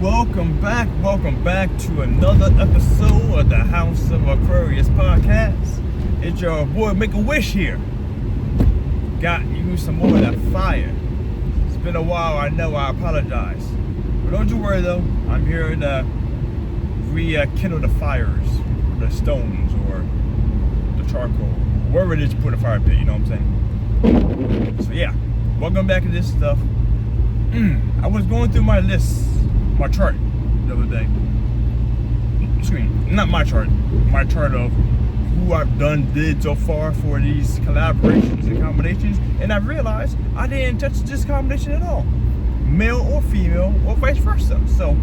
Welcome back to another episode of the House of Aquarius podcast. It's your boy Make-A-Wish here. Got you some more of that fire. It's been a while, I know, I apologize. But don't you worry though, I'm here to rekindle the fires, the stones, or the charcoal, wherever it is you put a fire pit, you know what I'm saying? So yeah, welcome back to this stuff. I was going through my list, my chart the other day. Not my chart of who I've did so far for these collaborations and combinations, and I realized I didn't touch this combination at all, male or female or vice versa. So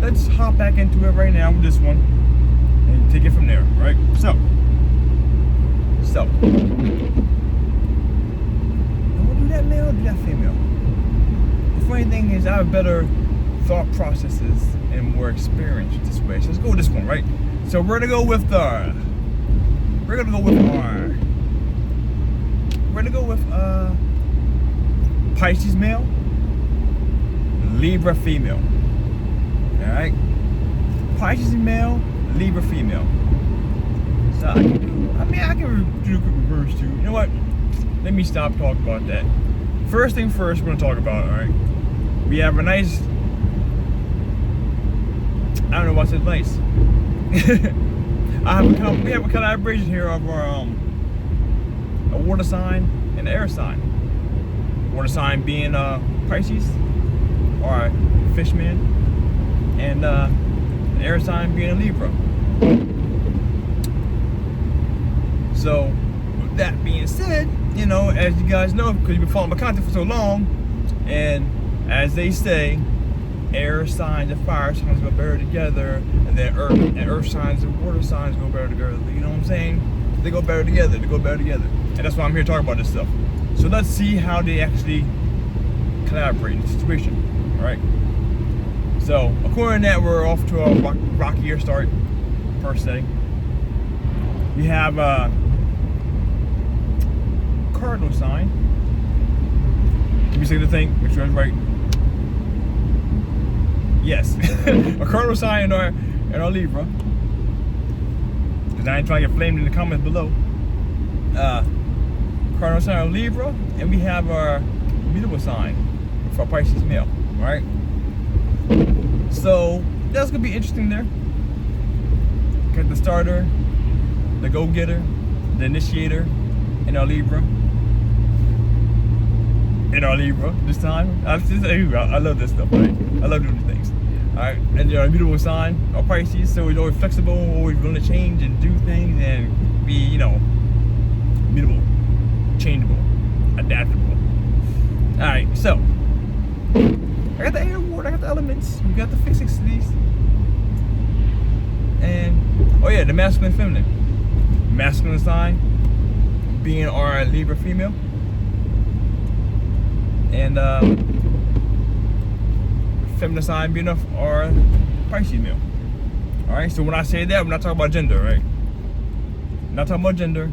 let's hop back into it right now with this one and take it from there, right? So do I do that male or do that female? The funny thing is I have better thought processes and more experience this way. So let's go with this one, right? So we're gonna go with Pisces male, Libra female. Alright? Pisces male, Libra female. So I can do reverse too. You know what? Let me stop talking about that. First thing first, we're gonna talk about, alright? We have a nice, I don't know what's it nice. We have a collaboration here of our a water sign and an air sign. Water sign being Pisces, or Fishman, and the air sign being a Libra. So, with that being said, you know, as you guys know, because you've been following my content for so long, and as they say, air signs and fire signs go better together, and then earth signs and water signs go better together. You know what I'm saying? They go better together. And that's why I'm here talking about this stuff. So let's see how they actually collaborate in the situation. Alright? So, according to that, we're off to a rockier start, per se. We have a cardinal sign. Let me say the thing, make sure it's right. Yes, a cardinal sign in our Libra. Because I ain't trying to get flamed in the comments below. Cardinal sign of Libra, and we have our mutable sign for Pisces male. Alright? So that's gonna be interesting there. Got the starter, the go-getter, the initiator in our Libra. This time. I love this stuff, right? I love doing these things. Alright, and your immutable sign of Pisces, so it's always flexible, always willing to change and do things and be, you know, immutable, changeable, adaptable. Alright, so I got the air, water, I got the elements, we got the fixities, and oh yeah, the masculine and feminine. Masculine sign being our Libra female, and feminine sign being our Pisces male. Alright, so when I say that, we're not talking about gender, right? Not talking about gender.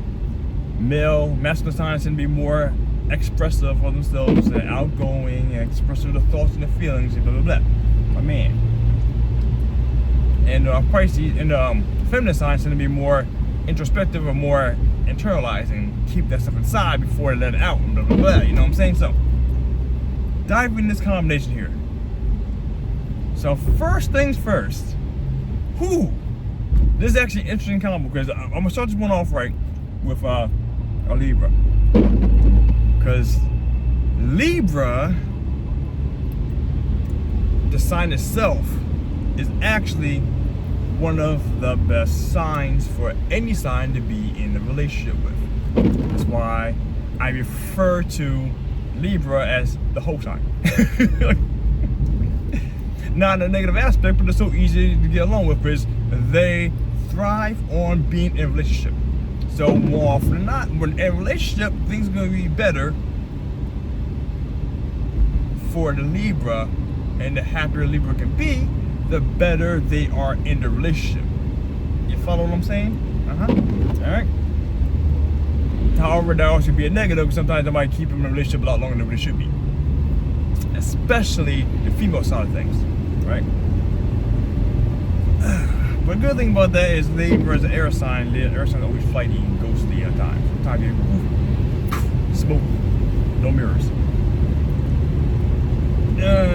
Masculine signs tend to be more expressive of themselves and outgoing and expressive of the thoughts and the feelings and blah blah blah. My man. And Pisces and feminine signs tend to be more introspective or more internalizing, keep that stuff inside before they let it out and blah blah blah. You know what I'm saying? So dive in this combination here. So first things first, this is actually an interesting combo because I'm gonna start this one off right with a Libra, because Libra, the sign itself, is actually one of the best signs for any sign to be in a relationship with. That's why I refer to Libra as the whole sign. Not in a negative aspect, but it's so easy to get along with because they thrive on being in a relationship. So more often than not, when in a relationship, things are going to be better for the Libra, and the happier Libra can be, the better they are in the relationship. You follow what I'm saying? Alright. However, that also be a negative, because sometimes they might keep them in a relationship a lot longer than they should be. Especially the female side of things, right? But the good thing about that is Libra is an air sign. The air sign is always flighty and ghostly at times. Sometimes you smoke, no mirrors.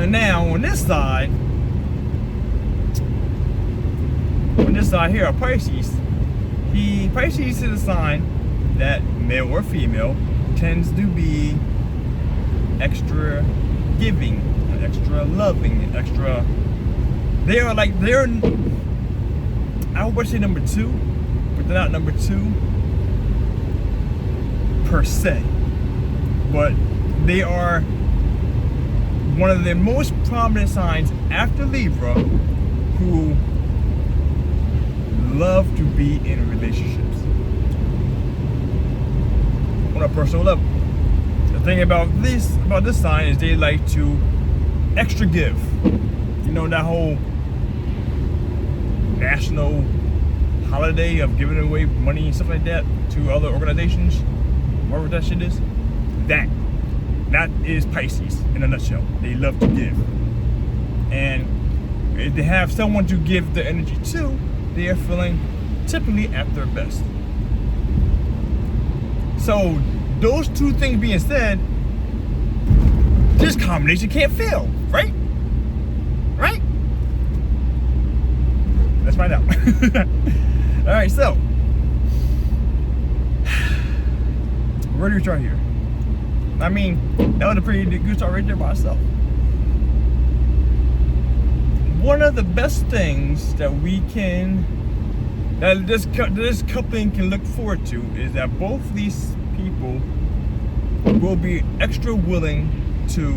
Now on this side here, Pisces. Pisces is a sign that male or female tends to be extra giving, extra loving, extra. They're I would say number 2, but they're not number 2 per se. But they are one of the most prominent signs after Libra who love to be in relationships on a personal level. The thing about this sign is they like to extra give. You know, that whole national holiday of giving away money and stuff like that to other organizations, whatever that shit is. That is Pisces in a nutshell. They love to give. And if they have someone to give the energy to, they are feeling typically at their best. So those two things being said, this combination can't fail, right? Right? Let's find out. All right, so where do we start here? I mean, that was a pretty good start right there by itself. One of the best things that this coupling can look forward to is that both these people will be extra willing to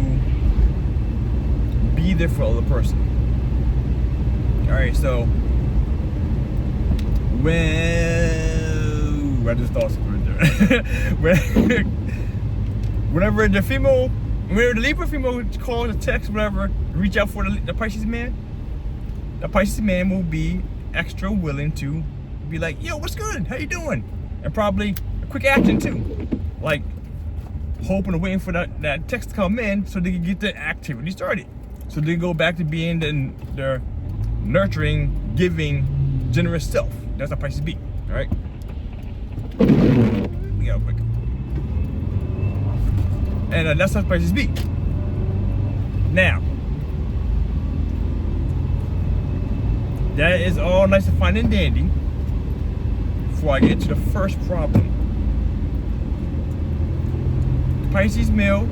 be there for the other person. All right, so I just thought something right there. Whenever the Libra female calls a text, whatever, reach out for the Pisces man, the Pisces man will be extra willing to be like, yo, what's good? How you doing? And probably a quick action too. Like hoping and waiting for that text to come in so they can get the activity started. So they go back to being their nurturing, giving, generous self. That's how Pisces be, all right? Yeah, quick. And that's how Pisces be. Now, that is all nice and fine and dandy. Before I get to the first problem, Pisces male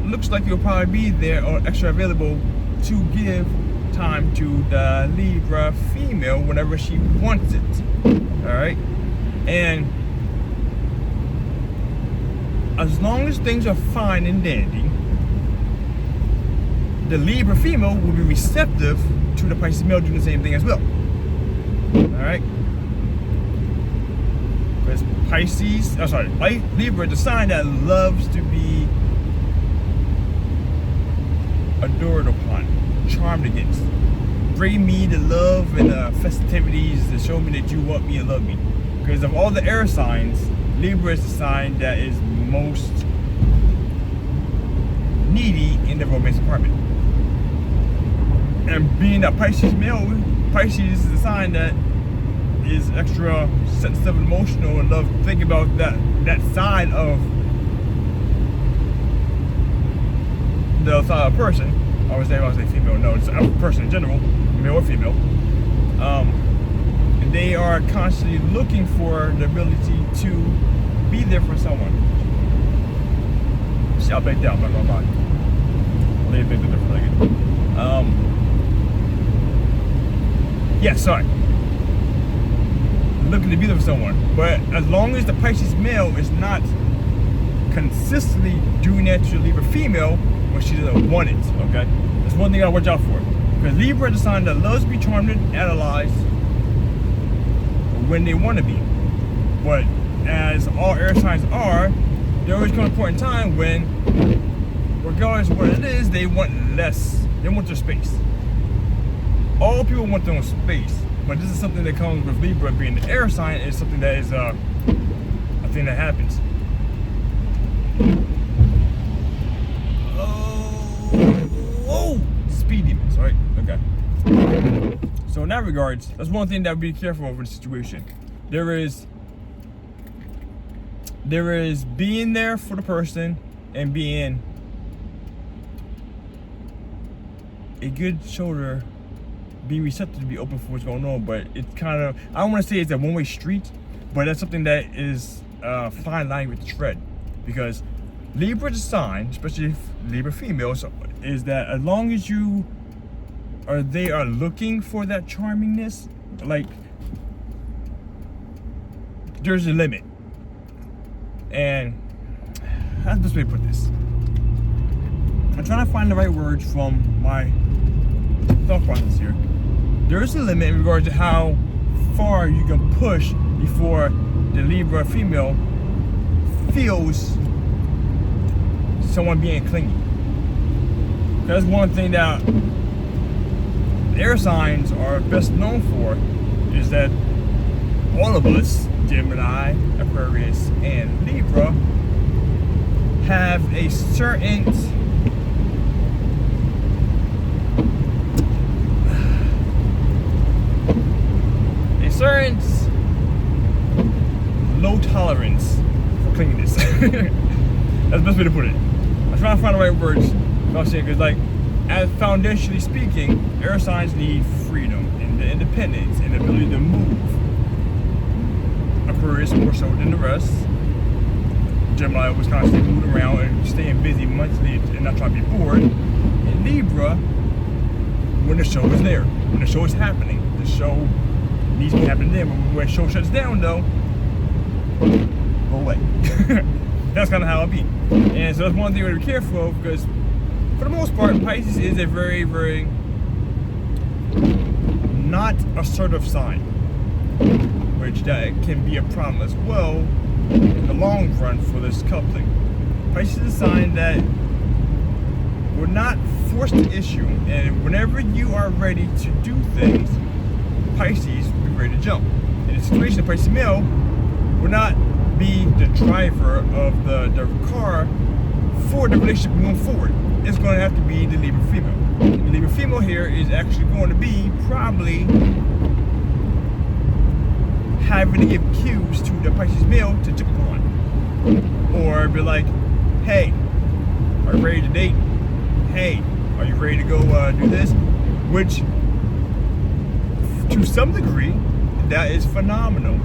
looks like he'll probably be there or extra available to give time to the Libra female whenever she wants it. All right, and as long as things are fine and dandy, the Libra female will be receptive to the Pisces male doing the same thing as well. All right, because Libra is a sign that loves to be adored upon, charmed against. Bring me the love and the festivities to show me that you want me and love me. Because of all the air signs, Libra is the sign that is most needy in the romance department. And being a Pisces male, Pisces is a sign that is extra sensitive and emotional and love to think about that side of the side of a person. I would say female, no, it's a person in general, male or female. And they are constantly looking for the ability to be there for someone. See, I'll back down, I'm not gonna lie. I'll leave it there for a second. Yeah, sorry. Looking to be there for someone. But as long as the Pisces male is not consistently doing that to the Libra female when she doesn't want it, okay? That's one thing I watch out for. Because Libra is a sign that loves to be charmed and analyzed when they want to be. But as all air signs are, there always comes a point in time when, regardless of what it is, they want less. They want their space. All people want their own space. But this is something that comes with Libra being the air sign. It's something that is a thing that happens. Oh, speed demons, right? Okay. So in that regards, that's one thing that be careful of in the situation. There is being there for the person and being a good shoulder, being receptive to be open for what's going on. But it's kind of, I don't want to say it's a one-way street, but that's something that is a fine line with the tread. Because Libra's sign, especially Libra females, is that as long as they are looking for that charmingness, like, there's a limit. And that's the best way to put this. I'm trying to find the right words from my thought process here. There is a limit in regards to how far you can push before the Libra female feels someone being clingy. That's one thing that air signs are best known for, is that all of us, Gemini, Aquarius, and Libra, have a certain low tolerance for clinginess. That's the best way to put it. I'm trying to find the right words. Because, like, as foundationally speaking, air signs need freedom and the independence and the ability to move. Aquarius more so than the rest. Gemini was constantly moving around and staying busy monthly and not trying to be bored. And Libra, when the show is there, when the show is happening, the show needs to be happening then. But when the show shuts down, though, go away. That's kind of how it be. And so that's one thing we have to be careful of, because for the most part, Pisces is a very, very not assertive sign, which that can be a problem as well in the long run for this coupling. Pisces is a sign that will not force the issue, and whenever you are ready to do things, Pisces will be ready to jump. In a situation, the Pisces male will not be the driver of the car for the relationship moving forward. It's going to have to be the Libra female. The Libra female here is actually going to be probably having to give cues to the Pisces male to jump on. Or be like, hey, are you ready to date? Hey, are you ready to go do this? Which, to some degree, that is phenomenal.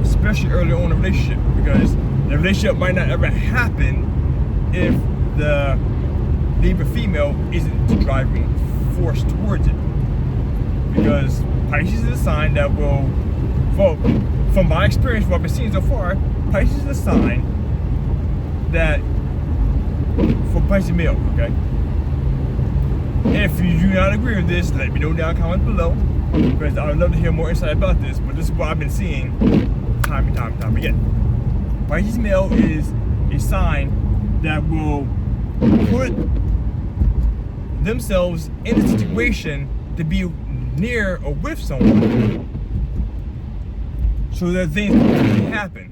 Especially early on in a relationship, because the relationship might not ever happen if the Libra female isn't the driving force towards it. Because Pisces is a sign that will, well, from my experience, what I've been seeing so far, Pisces is a sign that, for Pisces male, okay? If you do not agree with this, let me know down in the comments below, because I would love to hear more insight about this, but this is what I've been seeing time and time again. Pisces male is a sign that will put themselves in a situation to be near or with someone so that things can happen.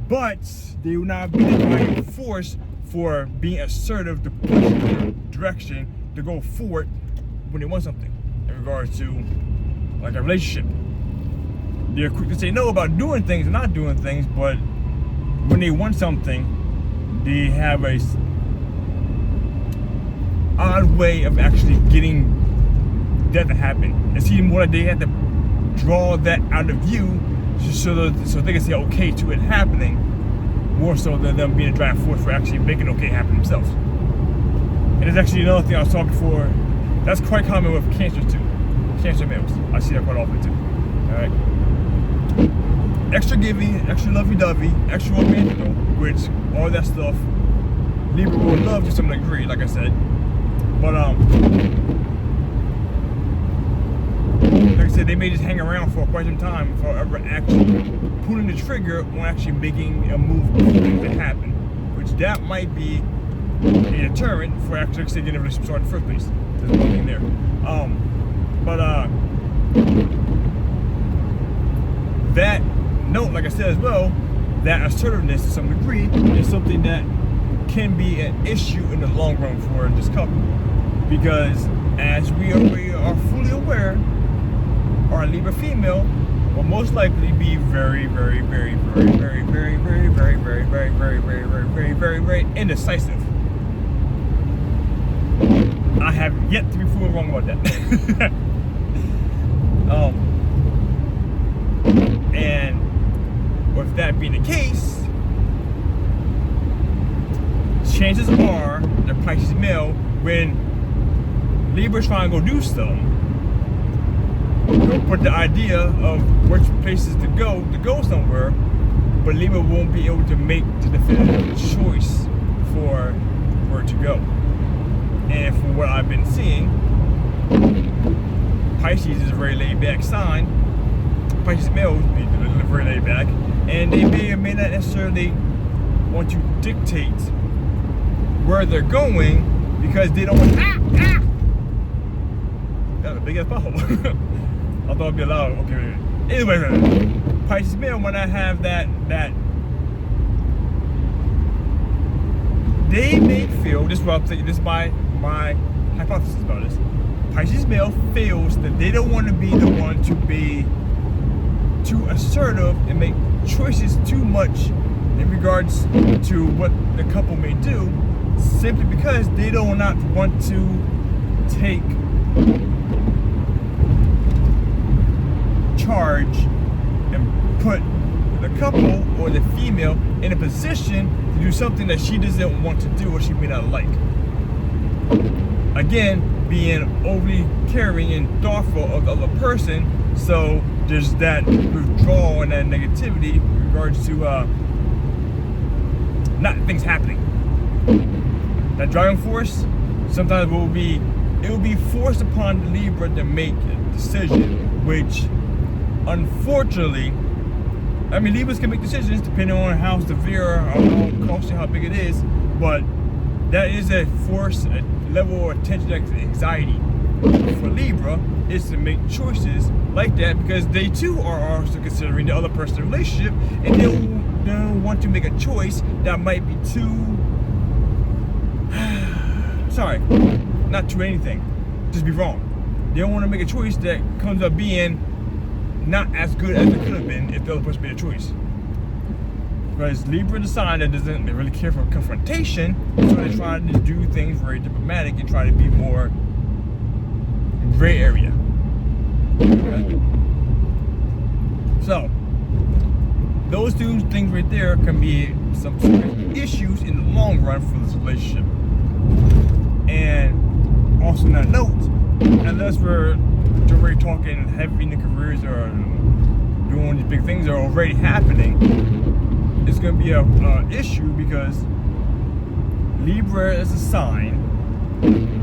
But they will not be the driving force for being assertive to push their direction to go forward when they want something in regards to like a relationship. They're quick to say no about doing things and not doing things, but when they want something, they have a odd way of actually getting that to happen. It seems more like they have to draw that out of you so they can say okay to it happening, more so than them being a driving force for actually making okay happen themselves. And it's actually another thing I was talking for. That's quite common with Cancer too. Cancer males. I see that quite often too. Alright. Extra giving, extra lovey-dovey, extra romantical, which all that stuff Libra will love to some degree, like I said. But like I said, they may just hang around for quite some time before ever actually pulling the trigger on actually making a move for things to happen. Which that might be a deterrent for actually getting a relationship started in the first place. There's one thing there. That note, like I said as well, that assertiveness to some degree is something that can be an issue in the long run for this couple. Because as we are are fully aware are a Libra female will most likely be very, very, very, very, very, very, very, very, very, very, very, very, very, very, very, very indecisive. I have yet to be proven wrong about that. And with that being the case, chances are the Pisces male, when Libra's trying to go do something, they'll put the idea of which places to go somewhere, but Libra won't be able to make the definitive choice for where to go. And from what I've been seeing, Pisces is a very laid-back sign. Pisces males be very laid-back, and they may or may not necessarily want to dictate where they're going because they don't want. That's a big ass pothole. I thought it'd be loud. Okay. Anyway, Pisces male, when I have that they may feel, this is what I'm saying, this is my hypothesis about this. Pisces male feels that they don't want to be the one to be too assertive and make choices too much in regards to what the couple may do, simply because they do not want to take charge and put the couple or the female in a position to do something that she doesn't want to do or she may not like. Again, being overly caring and thoughtful of the other person, so there's that withdrawal and that negativity in regards to not things happening. That driving force sometimes it will be forced upon the Libra to make a decision, which unfortunately, I mean, Libras can make decisions depending on how severe or how costly, how big it is, but that is a force, a level of attention anxiety for Libra is to make choices like that, because they too are also considering the other person's relationship, and they'll want to make a choice that might be too sorry, not too anything, just be wrong. They don't want to make a choice that comes up being not as good as it could have been if the other person made a choice. Because Libra is a sign that doesn't really care for confrontation, so they try to do things very diplomatic and try to be more gray area. Okay? So, those two things right there can be some serious issues in the long run for this relationship. And also on that note, unless we're already talking heavy in the careers or doing these big things that are already happening, it's going to be an issue, because Libra is a sign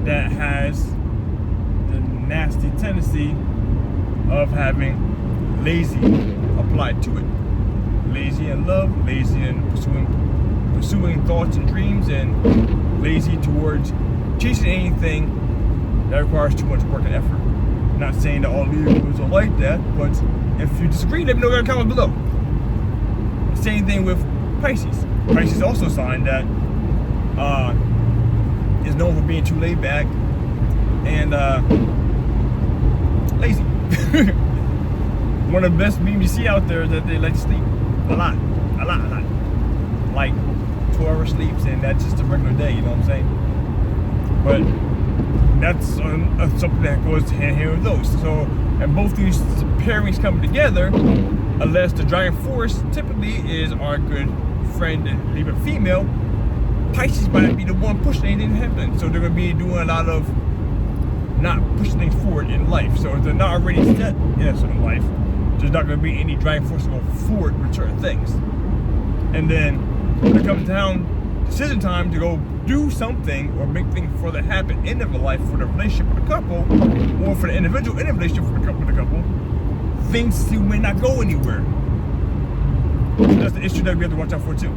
that has the nasty tendency of having lazy applied to it. Lazy in love, lazy in pursuing thoughts and dreams, and lazy towards chasing anything that requires too much work and effort. Not saying that all Libras are like that, but if you disagree, let me know in the comments below. Same thing with Pisces. Pisces is also a sign that is known for being too laid back and lazy. One of the best memes you see out there is that they like to sleep a lot. Like 12-hour sleeps, and that's just a regular day, you know what I'm saying? But that's something that goes hand in hand with those. So, and both these pairings come together, unless the driving force typically is our good friend Libra female, Pisces might be the one pushing anything happening. So they're going to be doing a lot of not pushing things forward in life. So if they're not already set in a certain life, there's not going to be any driving force to go forward with certain things. And then when it comes down decision time to go do something or make things further happen in the life for the relationship with the couple, or for the individual in a relationship with the couple, things still may not go anywhere. That's the issue that we have to watch out for too.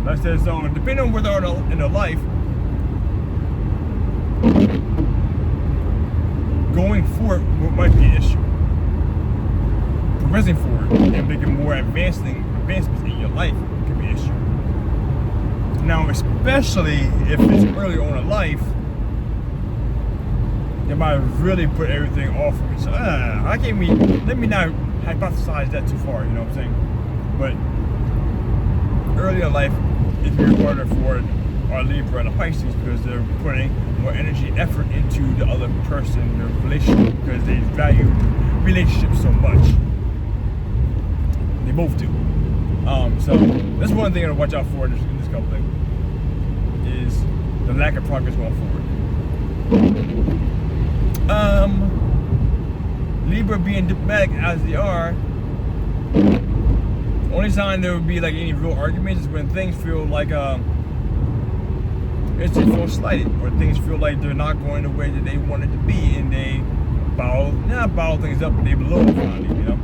Like I said, so depending on where they are in their life, going forward might be an issue. Progressing forward and making more advancements in your life can be an issue. Now, especially if it's early on in life, they might really put everything off of me. So I can't let me not hypothesize that too far, you know what I'm saying? But earlier in life, it's very harder for our Libra and the Pisces because they're putting more energy and effort into the other person, their relationship, because they value relationships so much. They both do. So that's one thing to watch out for in this couple thing, is the lack of progress going forward. Libra being diplomatic as they are, only time there would be like any real arguments is when things feel like it's just feel slighted, or things feel like they're not going the way that they want it to be, and they not bottle things up, but they blow up on it, you know.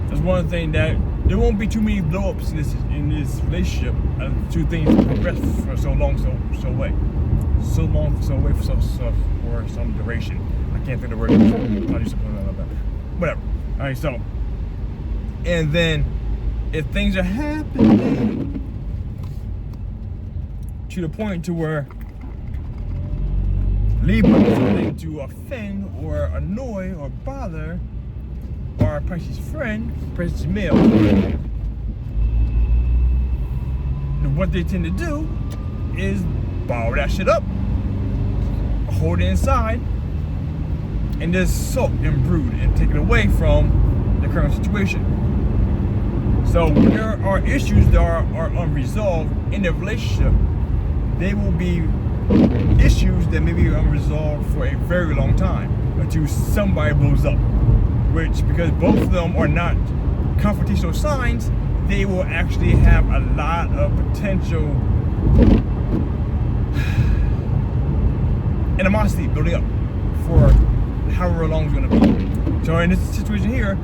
That's one thing that there won't be too many blow-ups in this relationship. Two things progress for so long, so away for some duration. I can't think of the word. Whatever. All right, so, and then if things are happening to the point to where Libra is willing to offend or annoy or bother our Pisces friend, Pisces male, what they tend to do is bottle that shit up, hold it inside, and just sulk and brood and take it away from the current situation. So when there are issues that are unresolved in the relationship, they will be issues that may be unresolved for a very long time until somebody blows up. Which, because both of them are not confrontational signs, they will actually have a lot of potential animosity building up for however long it's going to be. So in this situation here,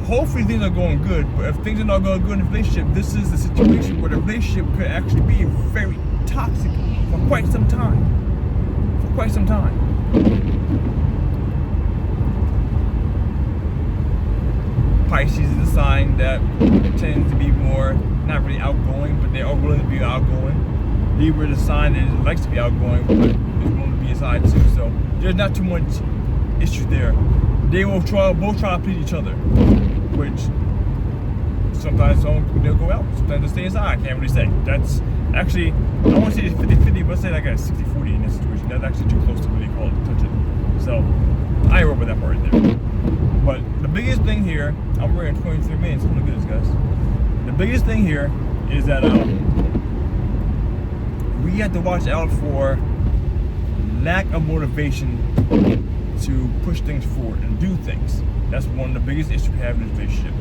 hopefully things are going good, but if things are not going good in the relationship, this is the situation where the relationship could actually be very toxic for quite some time. Pisces is a sign that tends to be more, not really outgoing, but they are willing to be outgoing. Libra is a sign that likes to be outgoing, but is willing to be inside too. So there's not too much issues there. They will both try to please each other, which sometimes they'll go out, sometimes they'll stay inside. I can't really say. That's actually, I don't want to say it's 50-50, but say like a 60-40 in this situation. That's actually too close to really call it touch it. So I ain't over that part right there. But the biggest thing here, I'm already in 23 minutes. Look at this, guys. The biggest thing here is that we have to watch out for lack of motivation to push things forward and do things. That's one of the biggest issues we have in this relationship.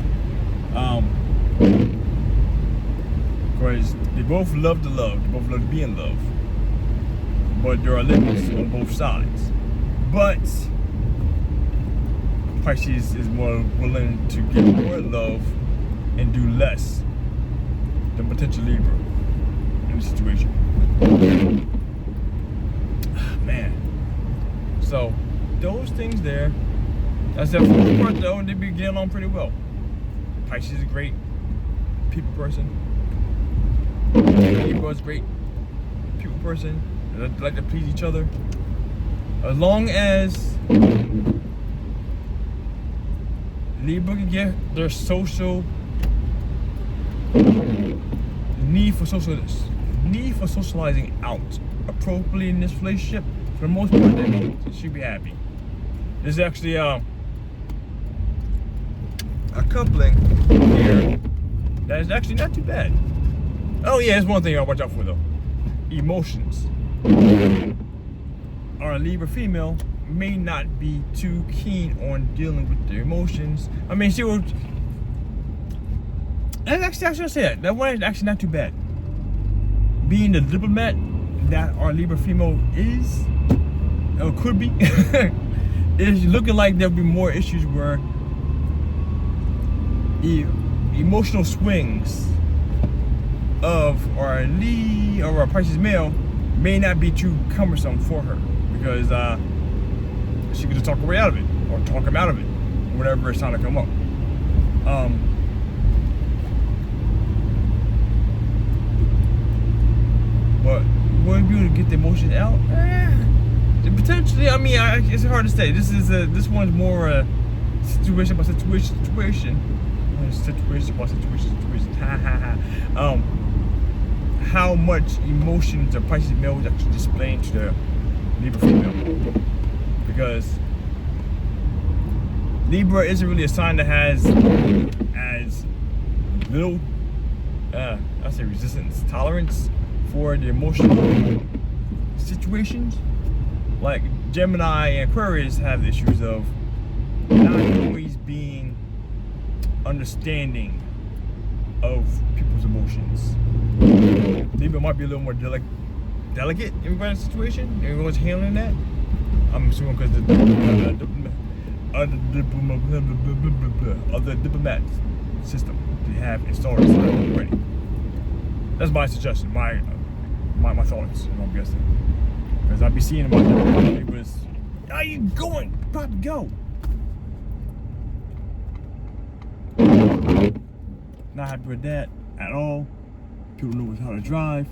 Because they both love to love, they both love to be in love, but there are limits on both sides. But Pisces is more willing to give more love and do less than potential Libra in this situation. Man. So, those things there, that's that for the most part though, they be getting along pretty well. Pisces is a great people person. Libra is a great people person. They like to please each other. As long as Libra can get their need for socializing out appropriately in this relationship, for the most part, they should be happy. There's actually a coupling here that is actually not too bad. Oh yeah, there's one thing I'll watch out for though. Emotions. Our Libra female may not be too keen on dealing with their emotions. I mean, she will. Actually, I should say that. That one is actually not too bad. Being the diplomat that our Libra female is, or could be, is looking like there'll be more issues where emotional swings of our Pisces male may not be too cumbersome for her, because she could just talk her way out of it, or talk him out of it, whatever it's time to come up. But will you be able to get the emotions out? Potentially, I mean, it's hard to say. This one's more a situation by situation. Situation by situation. Ha ha ha. How much emotions the Pisces male is actually displaying to the Libra female, because Libra isn't really a sign that has as little, I say resistance, tolerance for the emotional situations. Like Gemini and Aquarius have issues of not always being understanding of people's emotions. Libra might be a little more delicate in regards to the situation. Everyone's handling that. I'm assuming because the diplomat system they have installed already. That's my suggestion, my thoughts, I'm guessing. Because I'll be seeing about Libras. How you going? Probably go. Not happy with that at all. People know how to drive.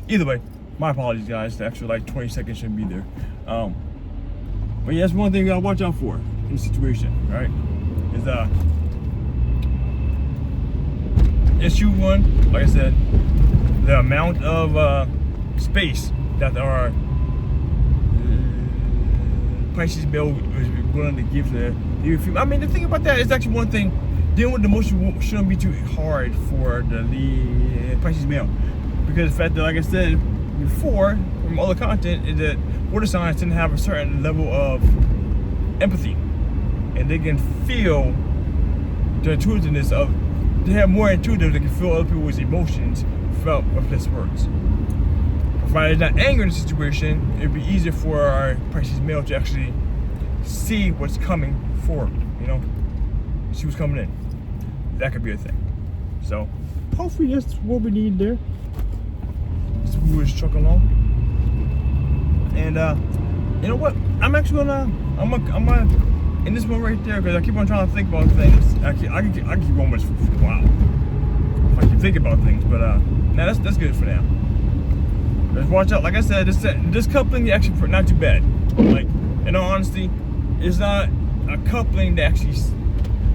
Either way, my apologies, guys. The extra like 20 seconds shouldn't be there. But yeah, that's one thing you gotta watch out for in the situation, right? Is issue one, like I said, the amount of space that our Pisces male is willing to give the Libra female. I mean, the thing about that is actually one thing. Dealing with the emotion shouldn't be too hard for the Pisces male, because the fact that, like I said before, from other content, is that water signs tend to have a certain level of empathy, and they can feel the intuitiveness of. They have more intuitive. They can feel other people's emotions felt with less words. If I is not anger in the situation, it'd be easier for our Pisces male to actually see what's coming forward. You know, see what's coming in. That could be a thing. So hopefully that's what we need there. We just truck along. And you know what? I'm actually gonna in this one right there, because I keep on trying to think about things. I can keep going with this for a while if I keep thinking about things. But now that's good for now. Just watch out. Like I said, this coupling actually not too bad. Like, in all honesty, it's not a coupling that actually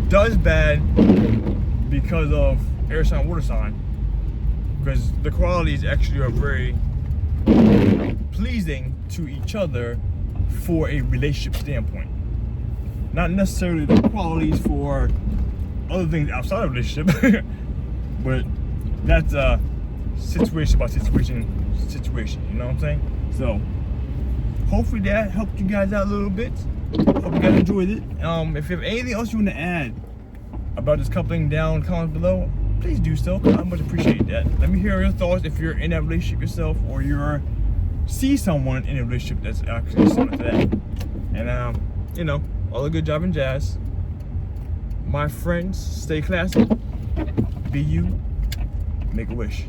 does bad because of air sign, water sign. Because the qualities actually are very pleasing to each other for a relationship standpoint. Not necessarily the qualities for other things outside of a relationship, but that's a situation by situation, you know what I'm saying? So hopefully that helped you guys out a little bit. Hope you guys enjoyed it. If you have anything else you want to add about this coupling, down comments below, please do so, because I much appreciate that. Let me hear your thoughts if you're in that relationship yourself, or you see someone in a relationship that's actually similar to that. And you know, all the good job and jazz. My friends, stay classy, be you, make a wish.